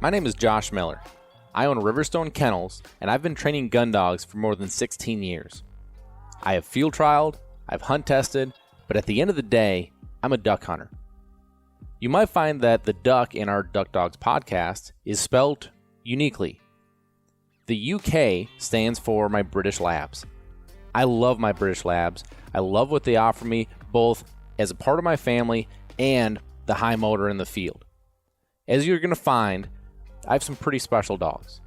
My name is Josh Miller. I own Riverstone Kennels, and I've been training gun dogs for more than 16 years. I have field trialed, I've hunt tested, but at the end of the day, I'm a duck hunter. You might find that the duck in our Duck Dogs podcast is spelled uniquely. The UK stands for my British Labs. I love my British Labs. I love what they offer me, both as a part of my family and the high motor in the field. As you're going to find, I have some pretty special dogs.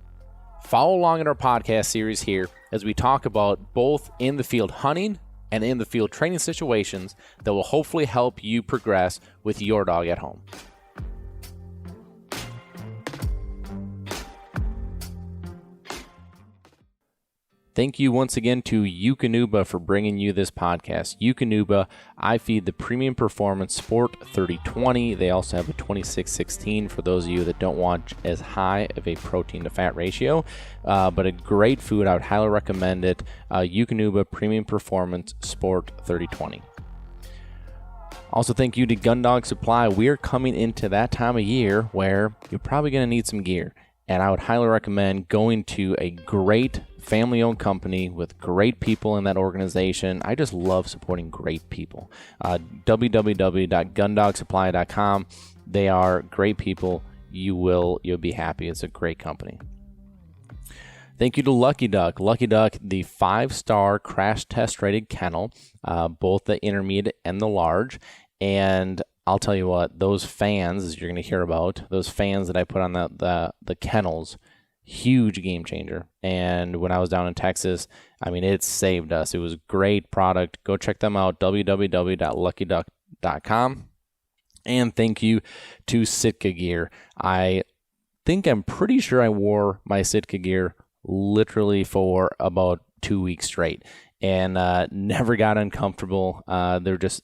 Follow along in our podcast series here as we talk about both in the field hunting and in the field training situations that will hopefully help you progress with your dog at home. Thank you once again to Eukanuba for bringing you this podcast. Eukanuba, I feed the Premium Performance Sport 3020. They also have a 2616 for those of you that don't want as high of a protein to fat ratio, but a great food. I would highly recommend it. Eukanuba Premium Performance Sport 3020. Also, thank you to Gun Dog Supply. We are coming into that time of year where you're probably going to need some gear. And I would highly recommend going to a great family-owned company with great people in that organization. I just love supporting great people. www.gundogsupply.com. They are great people. You'll be happy. It's a great company. Thank you to Lucky Duck. Lucky Duck, the 5-star crash test rated kennel, both the intermediate and the large. And I'll tell you what, those fans, as you're going to hear about, those fans that I put on the kennels, huge game changer. And when I was down in Texas, I mean, it saved us. It was a great product. Go check them out, www.luckyduck.com. And thank you to Sitka gear. I'm pretty sure I wore my Sitka gear literally for about 2 weeks straight. And never got uncomfortable. There's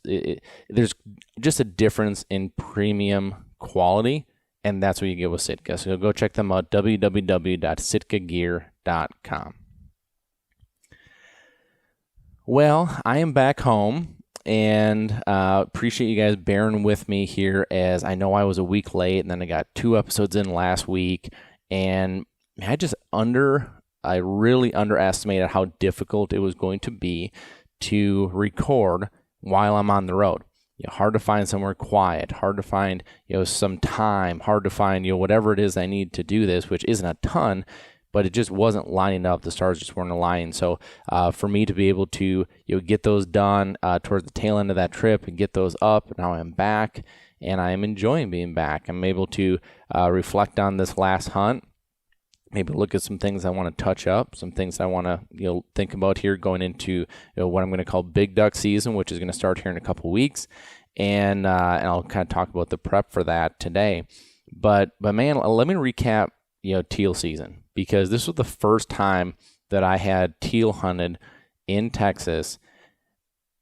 just a difference in premium quality, and that's what you get with Sitka. So go check them out, www.sitkagear.com. Well, I am back home, and appreciate you guys bearing with me here, as I know I was a week late, and then I got 2 episodes in last week, and I really underestimated how difficult it was going to be to record while I'm on the road. Hard to find somewhere quiet, hard to find some time, hard to find whatever it is I need to do this, which isn't a ton, but it just wasn't lining up. The stars just weren't aligning. So for me to be able to get those done towards the tail end of that trip and get those up, now I'm back and I am enjoying being back. I'm able to reflect on this last hunt. Maybe look at some things I want to touch up, some things I want to think about here going into what I'm going to call big duck season, which is going to start here in a couple weeks, and I'll kind of talk about the prep for that today. But man, let me recap teal season, because this was the first time that I had teal hunted in Texas,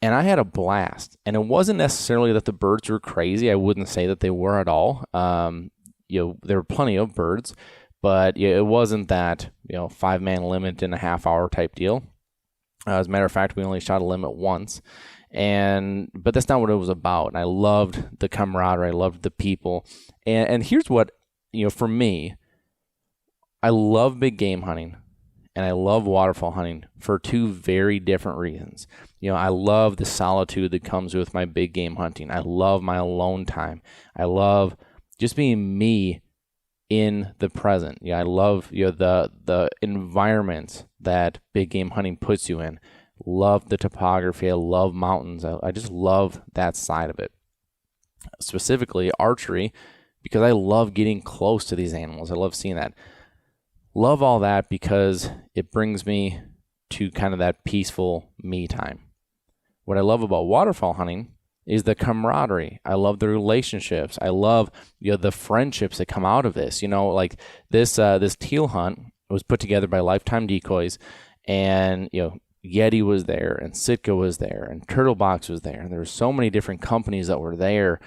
and I had a blast. And it wasn't necessarily that the birds were crazy. I wouldn't say that they were at all. There were plenty of birds. But it wasn't that 5-man limit in a half-hour type deal. As a matter of fact, we only shot a limit once, but that's not what it was about. And I loved the camaraderie, I loved the people, and here's what for me, I love big game hunting, and I love waterfowl hunting for 2 very different reasons. I love the solitude that comes with my big game hunting. I love my alone time. I love just being me in the present. I love the environment that big game hunting puts you in. Love the topography. I love mountains. I just love that side of it. Specifically archery, because I love getting close to these animals. I love seeing that. Love all that because it brings me to kind of that peaceful me time. What I love about waterfowl hunting is the camaraderie. I love the relationships. I love the friendships that come out of this. Like this teal hunt was put together by Lifetime Decoys, and Yeti was there, and Sitka was there, and Turtlebox was there, and there were so many different companies that were there.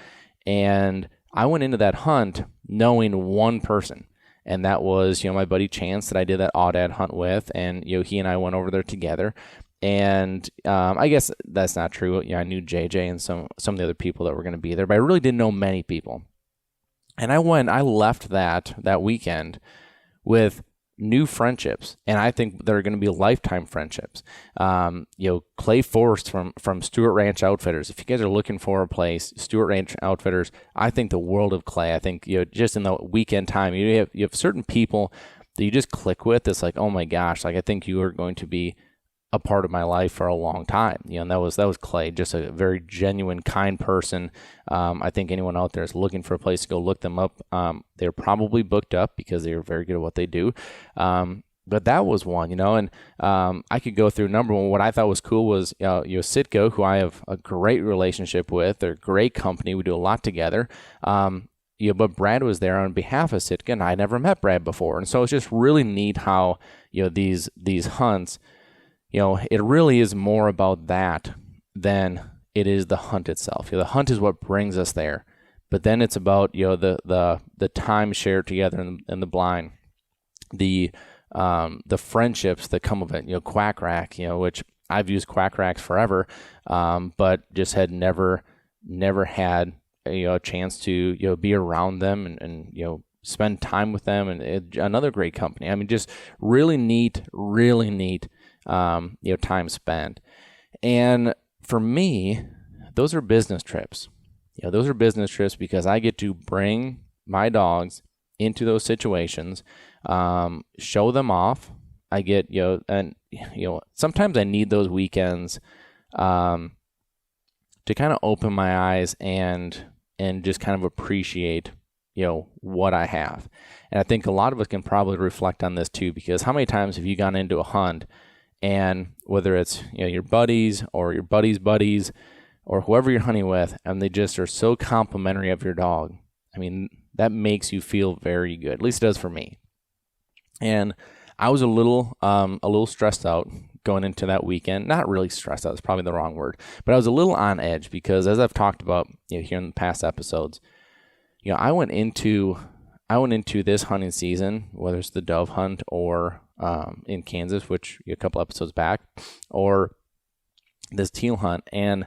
And I went into that hunt knowing one person, and that was my buddy Chance that I did that Aoudad hunt with, and he and I went over there together. And I guess that's not true. I knew JJ and some of the other people that were going to be there, but I really didn't know many people. And I left that weekend with new friendships, and I think they're going to be lifetime friendships. Clay Forrest from Stewart Ranch Outfitters. If you guys are looking for a place, Stewart Ranch Outfitters, I think the world of Clay. I think just in the weekend time, you have certain people that you just click with. It's like, oh my gosh, like I think you are going to be a part of my life for a long time. And that was Clay, just a very genuine, kind person. I think anyone out there is looking for a place to go, look them up. They're probably booked up because they're very good at what they do. But that was one, and I could go through number one. What I thought was cool was Citgo, who I have a great relationship with. They're a great company. We do a lot together. But Brad was there on behalf of Sitka, and I never met Brad before. And so it's just really neat how these hunts. It really is more about that than it is the hunt itself. The hunt is what brings us there, but then it's about the time shared together in the blind, the friendships that come of it. Quack Rack, which I've used Quack Racks forever, but just had never had a chance to be around them and spend time with them, and another great company. I mean, just really neat. Time spent. And for me, those are business trips. Those are business trips because I get to bring my dogs into those situations, show them off. I get, sometimes I need those weekends to kind of open my eyes and just kind of appreciate, what I have. And I think a lot of us can probably reflect on this too, because how many times have you gone into a hunt and whether it's your buddies or your buddies' buddies or whoever you're hunting with, and they just are so complimentary of your dog. I mean, that makes you feel very good. At least it does for me. And I was a little stressed out going into that weekend. Not really stressed out, that's probably the wrong word, but I was a little on edge because, as I've talked about here in the past episodes, I went into this hunting season, whether it's the dove hunt or in Kansas, which a couple episodes back, or this teal hunt. And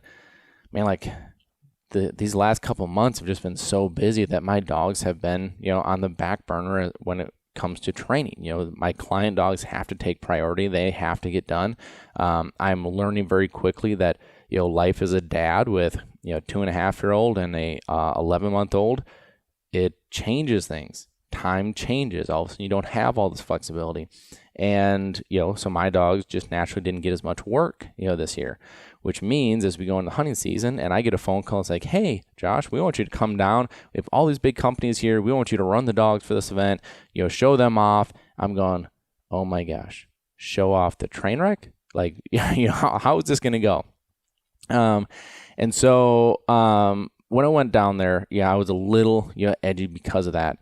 man, like these last couple months have just been so busy that my dogs have been, on the back burner when it comes to training. My client dogs have to take priority. They have to get done. I'm learning very quickly that, life as a dad with, 2.5-year-old and a 11-month-old, it changes things. Time changes. All of a sudden, you don't have all this flexibility. And, so my dogs just naturally didn't get as much work, this year, which means as we go into hunting season and I get a phone call, it's like, hey, Josh, we want you to come down. We have all these big companies here. We want you to run the dogs for this event, show them off. I'm going, oh my gosh, show off the train wreck? Like, how is this going to go? And so, when I went down there, I was a little, edgy because of that.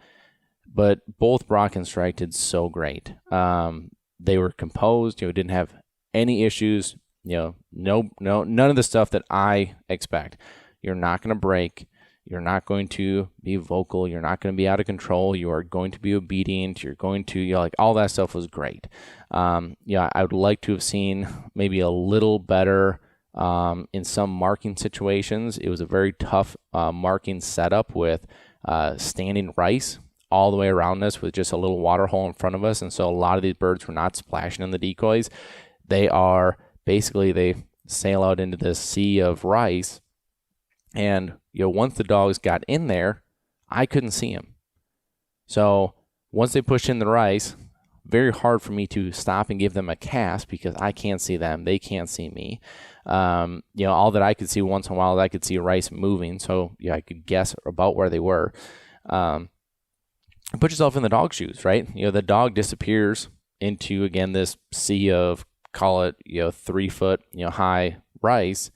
But both Brock and Strike did so great. They were composed. Didn't have any issues. No, none of the stuff that I expect. You're not going to break. You're not going to be vocal. You're not going to be out of control. You are going to be obedient. You're going to, all that stuff was great. I would like to have seen maybe a little better in some marking situations. It was a very tough marking setup with standing rice all the way around us with just a little water hole in front of us. And so a lot of these birds were not splashing in the decoys. They sail out into this sea of rice. And, once the dogs got in there, I couldn't see them. So once they pushed in the rice, very hard for me to stop and give them a cast because I can't see them. They can't see me. All that I could see once in a while, I could see rice moving. So I could guess about where they were. Put yourself in the dog's shoes, right? The dog disappears into, again, this sea of, call it, 3 foot, high rice.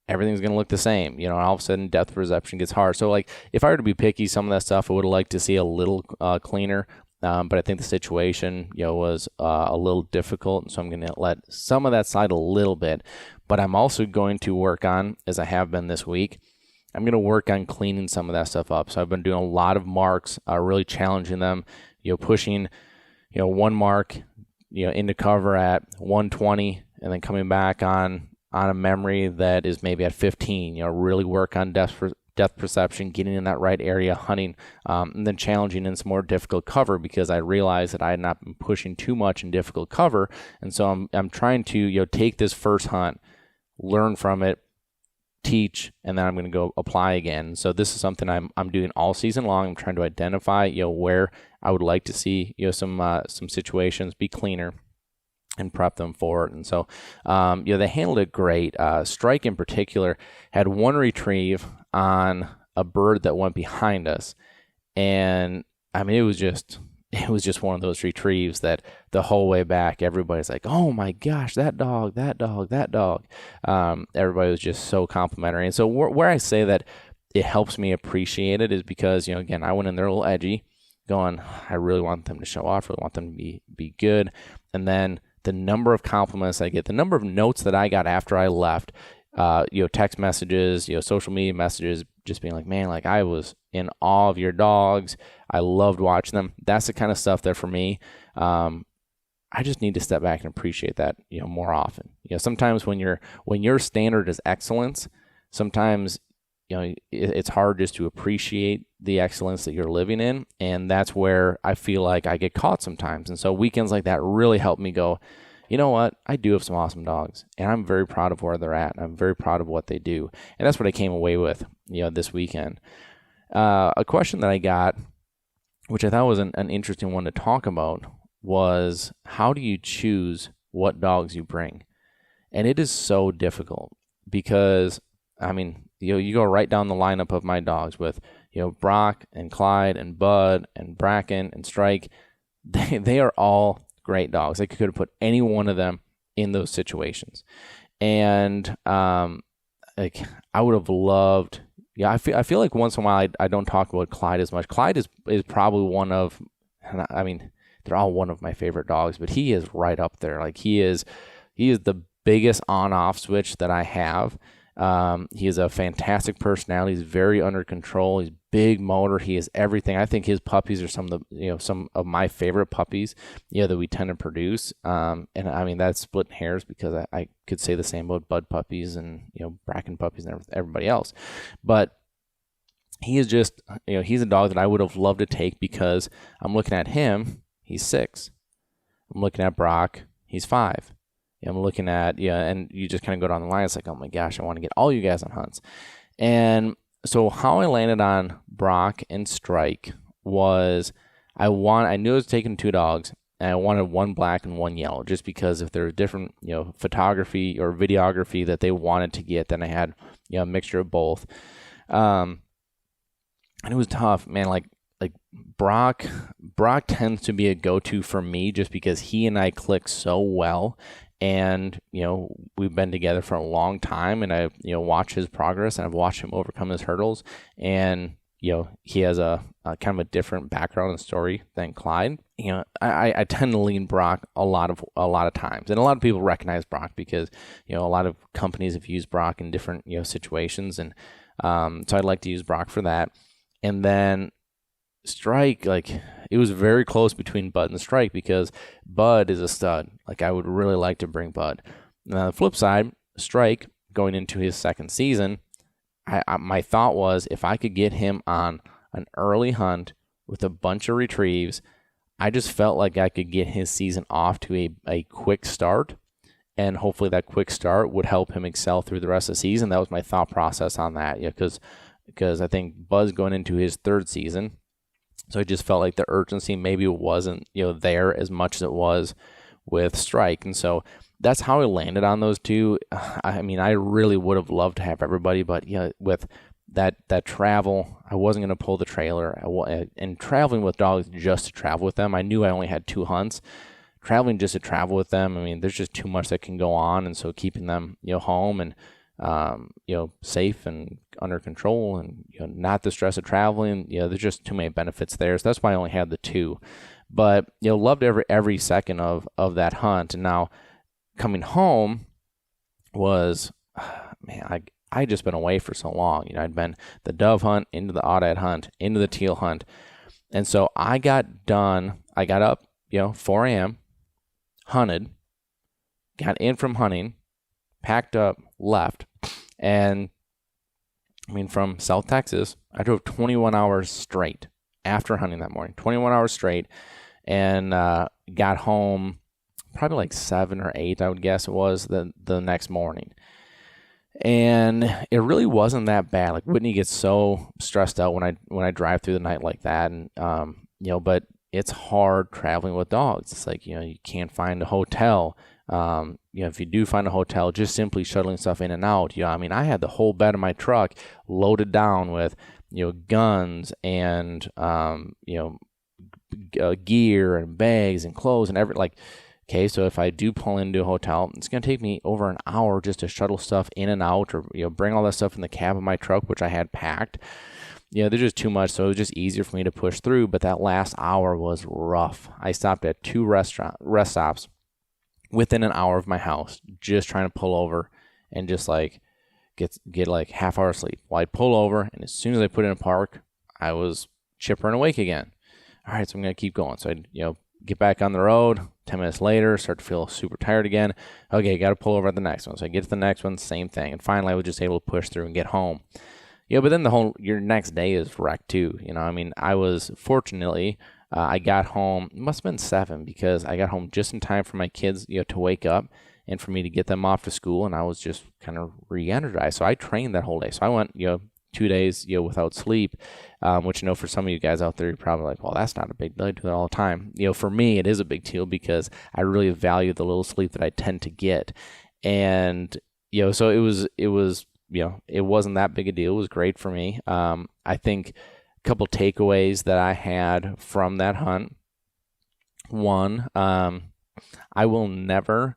Everything's going to look the same. All of a sudden depth perception gets hard. So like if I were to be picky, some of that stuff I would have liked to see a little cleaner. But I think the situation, was a little difficult. And so I'm going to let some of that slide a little bit, but I'm also going to work on, as I have been this week, I'm going to work on cleaning some of that stuff up. So I've been doing a lot of marks, really challenging them, pushing, one mark, into cover at 120 and then coming back on a memory that is maybe at 15, really work on depth depth perception, getting in that right area, hunting, and then challenging in some more difficult cover because I realized that I had not been pushing too much in difficult cover. And so I'm trying to, take this first hunt, learn from it, teach, and then I'm going to go apply again. So this is something I'm doing all season long. I'm trying to identify, where I would like to see, some situations be cleaner and prep them for it. And so, they handled it great. Strike in particular had one retrieve on a bird that went behind us. And I mean, it was just one of those retrieves that the whole way back, everybody's like, oh my gosh, that dog. Everybody was just so complimentary. And so where I say that it helps me appreciate it is because, again, I went in there a little edgy going, I really want them to show off, really want them to be good. And then the number of compliments I get, the number of notes that I got after I left, text messages, social media messages, just being like, man, like I was in awe of your dogs. I loved watching them. That's the kind of stuff that for me, I just need to step back and appreciate that, more often. Sometimes when your standard is excellence, sometimes, it's hard just to appreciate the excellence that you're living in. And that's where I feel like I get caught sometimes. And so weekends like that really help me go, you know what? I do have some awesome dogs, and I'm very proud of where they're at. I'm very proud of what they do. And that's what I came away with, this weekend. A question that I got, which I thought was an interesting one to talk about, was how do you choose what dogs you bring? And it is so difficult because, I mean, you go right down the lineup of my dogs with, Brock and Clyde and Bud and Bracken and Strike. They are all great dogs. I could have put any one of them in those situations. And I would have loved, I feel like once in a while I don't talk about Clyde as much. Clyde is probably one of, I mean, they're all one of my favorite dogs, but he is right up there. Like he is the biggest on-off switch that I have. He is a fantastic personality. He's very under control. He's big motor. He is everything. I think his puppies are some of my favorite puppies, that we tend to produce. And I mean, that's splitting hairs because I could say the same about Bud puppies and, Bracken puppies and everybody else. But he is just, he's a dog that I would have loved to take because I'm looking at him. He's 6. I'm looking at Brock. He's 5. I'm looking at, and you just kind of go down the line. It's like, oh my gosh, I want to get all you guys on hunts. And so how I landed on Brock and Strike was I knew I was taking 2 dogs, and I wanted one black and one yellow, just because if there's different, photography or videography that they wanted to get, then I had, a mixture of both. And it was tough, man. Like Brock tends to be a go-to for me just because he and I click so well. And, we've been together for a long time, and I've, watched his progress, and I've watched him overcome his hurdles. And, he has a kind of a different background and story than Clyde. I tend to lean Brock a lot of times. And a lot of people recognize Brock because, a lot of companies have used Brock in different, situations. And so I'd like to use Brock for that. And then Strike, it was very close between Bud and Strike because Bud is a stud. I would really like to bring Bud. Now, on the flip side, Strike, going into his second season, my thought was if I could get him on an early hunt with a bunch of retrieves, I just felt like I could get his season off to a quick start, and hopefully that quick start would help him excel through the rest of the season. That was my thought process on that, because I think Bud's going into his 3rd season. So I just felt like the urgency maybe wasn't, there as much as it was with Strike. And so that's how I landed on those 2. I mean, I really would have loved to have everybody, but with that travel, I wasn't going to pull the trailer. And traveling with dogs just to travel with them, I knew I only had 2 hunts. Traveling just to travel with them, I mean, there's just too much that can go on. And so keeping them, home and safe and under control and, not the stress of traveling, there's just too many benefits there. So that's why I only had the 2, but, loved every second of that hunt. And now coming home was, man, I just been away for so long. I'd been the dove hunt, into the aoudad hunt, into the teal hunt. And so I got up, 4 a.m., hunted, got in from hunting, packed up, left. And I mean, from South Texas, I drove 21 hours straight after hunting that morning, 21 hours straight, and got home probably like 7 or 8, I would guess it was, the next morning. And it really wasn't that bad. Like, Whitney gets so stressed out when I drive through the night like that, and but it's hard traveling with dogs. It's like, you can't find a hotel. If you do find a hotel, just simply shuttling stuff in and out. I mean, I had the whole bed of my truck loaded down with, guns and, gear and bags and clothes and okay, so if I do pull into a hotel, it's going to take me over an hour just to shuttle stuff in and out, or, bring all that stuff in the cab of my truck, which I had packed. There's just too much, so it was just easier for me to push through. But that last hour was rough. I stopped at 2 rest stops within an hour of my house, just trying to pull over and just like get like half hour sleep. Well, I'd pull over, and as soon as I put in a park, I was chipper and awake again. All right, so I'm going to keep going. So I'd, get back on the road. 10 minutes later, start to feel super tired again. Okay, got to pull over at the next one. So I get to the next one, same thing. And finally, I was just able to push through and get home. But then your next day is wrecked too. I mean, I was fortunately, I got home, it must have been 7, because I got home just in time for my kids, to wake up and for me to get them off to school. And I was just kind of re-energized. So I trained that whole day. So I went, 2 days, without sleep, which, for some of you guys out there, you're probably like, well, that's not a big deal. I do that all the time. For me, it is a big deal because I really value the little sleep that I tend to get. And, so it was, it wasn't that big a deal. It was great for me. I think a couple takeaways that I had from that hunt. One, I will never,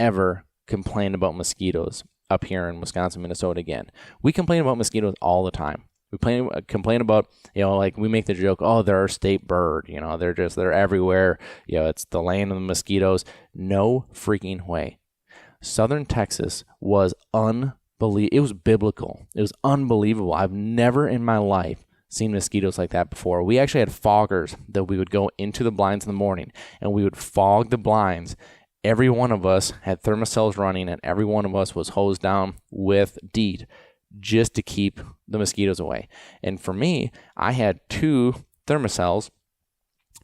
ever complain about mosquitoes up here in Wisconsin, Minnesota again. We complain about mosquitoes all the time. We complain about, like we make the joke, oh, they're our state bird. They're everywhere. It's the land of the mosquitoes. No freaking way. Southern Texas was it was biblical. It was unbelievable. I've never in my life seen mosquitoes like that before. We actually had foggers that we would go into the blinds in the morning, and we would fog the blinds. Every one of us had thermocells running, and every one of us was hosed down with DEET just to keep the mosquitoes away. And for me, I had 2 thermocells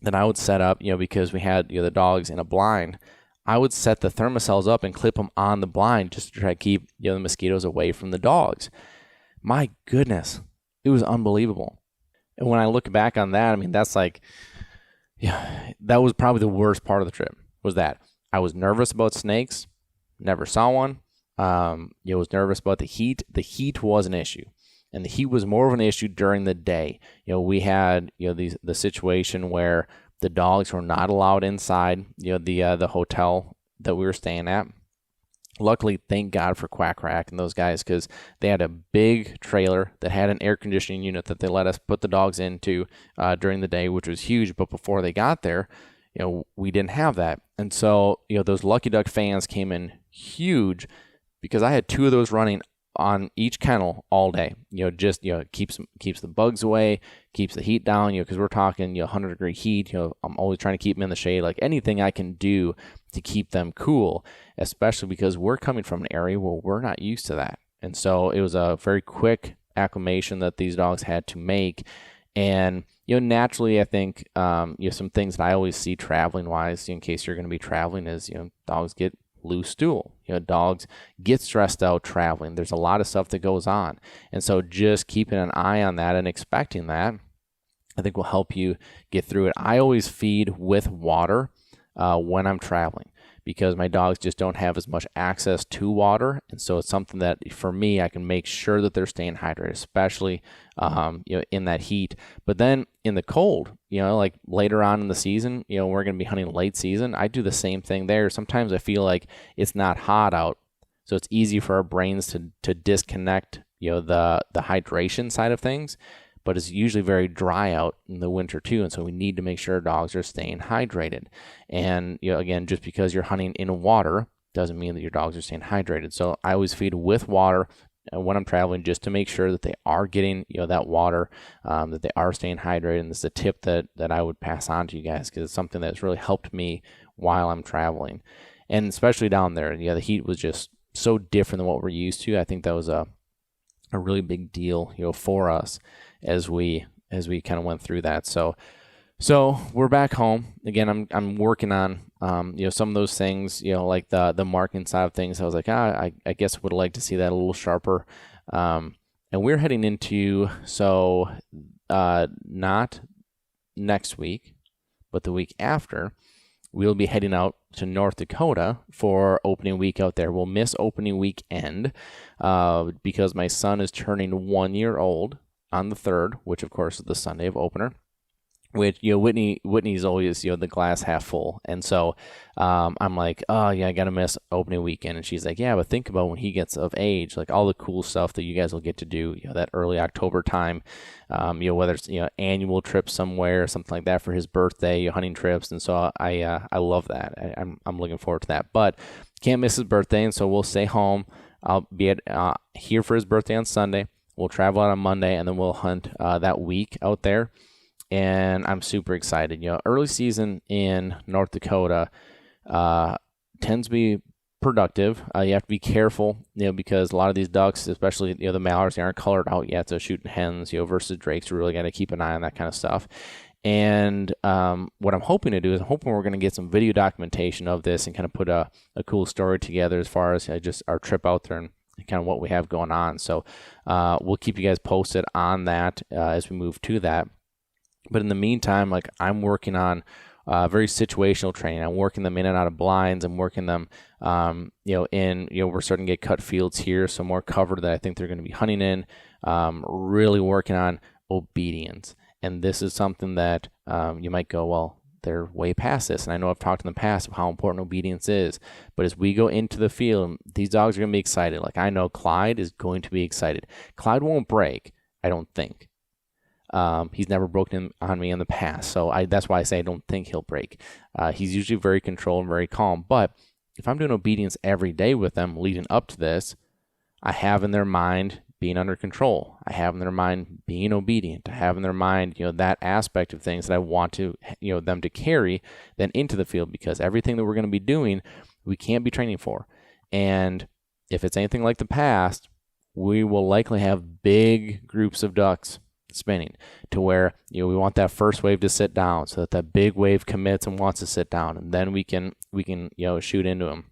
that I would set up, because we had the dogs in a blind. I would set the thermocells up and clip them on the blind just to try to keep the mosquitoes away from the dogs. My goodness, it was unbelievable. And when I look back on that, I mean, that's like, that was probably the worst part of the trip, was that. I was nervous about snakes, never saw one. Was nervous about the heat. The heat was an issue, and the heat was more of an issue during the day. We had the situation where the dogs were not allowed inside the hotel that we were staying at. Luckily, thank God for Quack Rack and those guys, because they had a big trailer that had an air conditioning unit that they let us put the dogs into during the day, which was huge. But before they got there, we didn't have that. And so, those Lucky Duck fans came in huge, because I had 2 of those running on each kennel all day. Keeps the bugs away, keeps the heat down, because we're talking, 100-degree heat. I'm always trying to keep them in the shade, like anything I can do to keep them cool, especially because we're coming from an area where we're not used to that. And so it was a very quick acclimation that these dogs had to make. And, naturally, I think, some things that I always see traveling wise, in case you're going to be traveling, is, dogs get loose stool. Dogs get stressed out traveling. There's a lot of stuff that goes on. And so just keeping an eye on that and expecting that, I think will help you get through it. I always feed with water when I'm traveling, because my dogs just don't have as much access to water. And so it's something that, for me, I can make sure that they're staying hydrated, especially, in that heat. But then in the cold, like later on in the season, we're going to be hunting late season. I do the same thing there. Sometimes I feel like it's not hot out, so it's easy for our brains to disconnect, the hydration side of things. But it's usually very dry out in the winter too, and so we need to make sure our dogs are staying hydrated. And again, just because you're hunting in water doesn't mean that your dogs are staying hydrated. So I always feed with water when I'm traveling, just to make sure that they are getting that water, that they are staying hydrated. And this is a tip that I would pass on to you guys, because it's something that's really helped me while I'm traveling, and especially down there. The heat was just so different than what we're used to. I think that was a a really big deal, for us as we kind of went through that. So we're back home again. I'm working on some of those things, like the marketing side of things. I was like, I guess would like to see that a little sharper. And we're heading into not next week, but the week after, we'll be heading out to North Dakota for opening week out there. We'll miss opening weekend because my son is turning 1 year old on the 3rd, which of course is the Sunday of opener. Which, Whitney's always, the glass half full. And so I'm like, oh, yeah, I got to miss opening weekend. And she's like, yeah, but think about when he gets of age, like all the cool stuff that you guys will get to do, that early October time, whether it's, annual trips somewhere or something like that for his birthday, hunting trips. And so I love that. I'm looking forward to that. But can't miss his birthday. And so we'll stay home. I'll be here for his birthday on Sunday. We'll travel out on Monday, and then we'll hunt that week out there. And I'm super excited. Early season in North Dakota tends to be productive. You have to be careful, because a lot of these ducks, especially the mallards, they aren't colored out yet. So shooting hens, versus drakes, we really got to keep an eye on that kind of stuff. And what I'm hoping to do is we're going to get some video documentation of this and kind of put a cool story together as far as just our trip out there and kind of what we have going on. So we'll keep you guys posted on that as we move to that. But in the meantime, like I'm working on very situational training. I'm working them in and out of blinds. I'm working them, we're starting to get cut fields here, so more cover that I think they're going to be hunting in. Really working on obedience. And this is something that you might go, well, they're way past this. And I know I've talked in the past of how important obedience is. But as we go into the field, these dogs are going to be excited. Like I know Clyde is going to be excited. Clyde won't break, I don't think. He's never broken on me in the past, so that's why I say I don't think he'll break. He's usually very controlled and very calm, but if I'm doing obedience every day with them leading up to this, I have in their mind being under control. I have in their mind being obedient. I have in their mind, that aspect of things that I want to, them to carry then into the field, because everything that we're going to be doing, we can't be training for. And if it's anything like the past, we will likely have big groups of ducks spinning to where we want that first wave to sit down so that big wave commits and wants to sit down, and then we can shoot into them.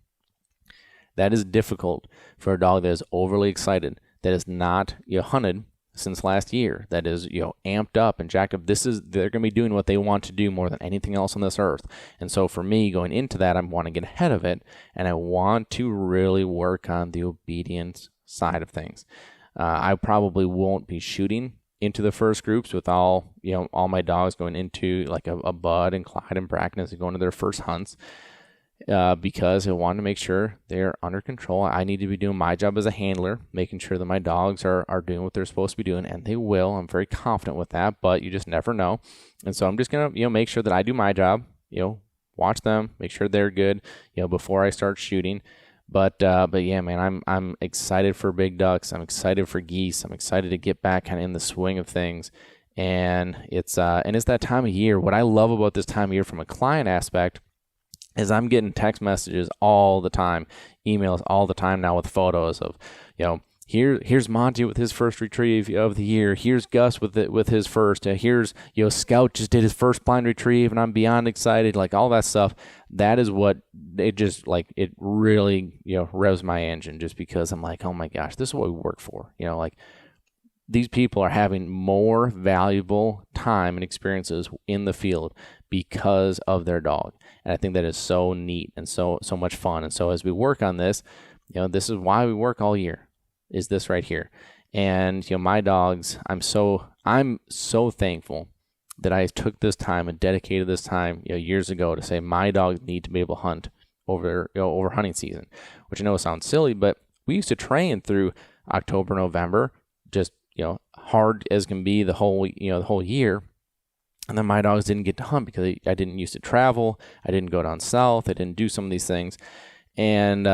That is difficult for a dog that is overly excited, that is not hunted since last year, that is amped up and jacked up. They're going to be doing what they want to do more than anything else on this earth. And so for me, going into that, I want to get ahead of it, and I want to really work on the obedience side of things. I probably won't be shooting into the first groups with all my dogs going into like a Bud and Clyde and Bracken as they go into their first hunts, because I want to make sure they're under control. I need to be doing my job as a handler, making sure that my dogs are doing what they're supposed to be doing, and they will. I'm very confident with that, but you just never know. And so I'm just going to make sure that I do my job, watch them, make sure they're good, before I start shooting. But yeah, man, I'm excited for big ducks. I'm excited for geese. I'm excited to get back kind of in the swing of things. And it's that time of year. What I love about this time of year from a client aspect is I'm getting text messages all the time, emails all the time now with photos of, here's Monty with his first retrieve of the year. Here's Gus with his first. Here's Scout just did his first blind retrieve, and I'm beyond excited. Like all that stuff. That is what it really revs my engine, just because I'm like, oh my gosh, this is what we work for. These people are having more valuable time and experiences in the field because of their dog, and I think that is so neat and so much fun. And so as we work on this, this is why we work all year. Is this right here. And my dogs, I'm so thankful that I took this time and dedicated this time years ago to say my dogs need to be able to hunt over hunting season, which I know sounds silly, but we used to train through October, November, just hard as can be the whole year. And then my dogs didn't get to hunt because I didn't used to travel. I didn't go down south. I didn't do some of these things. And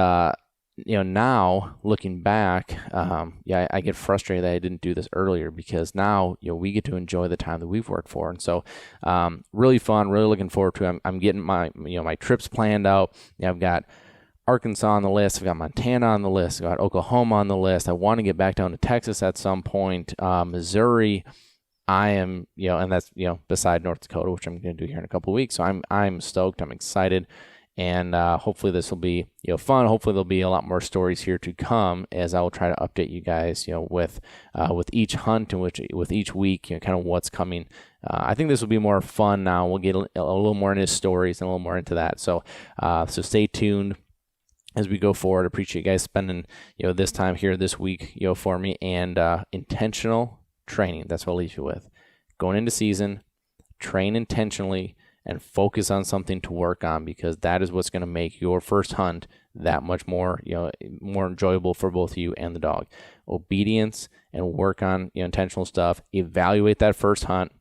now looking back, I get frustrated that I didn't do this earlier, because now, we get to enjoy the time that we've worked for. And so, really fun, really looking forward to it. I'm getting my trips planned out. I've got Arkansas on the list. I've got Montana on the list. I've got Oklahoma on the list. I want to get back down to Texas at some point. Missouri. I am, and that's, beside North Dakota, which I'm going to do here in a couple of weeks. So I'm stoked. I'm excited. And hopefully this will be, fun. Hopefully there'll be a lot more stories here to come as I will try to update you guys, with each hunt and with each week, kind of what's coming. I think this will be more fun now. We'll get a little more into stories and a little more into that. So stay tuned as we go forward. Appreciate you guys spending, this time here this week, for me, and intentional training. That's what I'll leave you with. Going into season, train intentionally and focus on something to work on, because that is what's going to make your first hunt that much more, more enjoyable for both you and the dog. Obedience and work on intentional stuff. Evaluate that first hunt.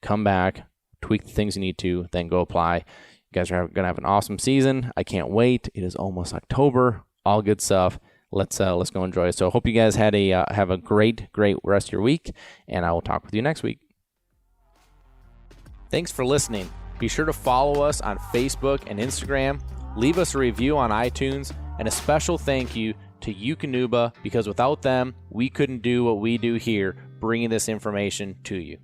Come back, tweak the things you need to, then go apply. You guys are going to have an awesome season. I can't wait. It is almost October. All good stuff. Let's go enjoy it. So I hope you guys have a great rest of your week, and I will talk with you next week. Thanks for listening. Be sure to follow us on Facebook and Instagram. Leave us a review on iTunes, and a special thank you to DUK, because without them, we couldn't do what we do here, bringing this information to you.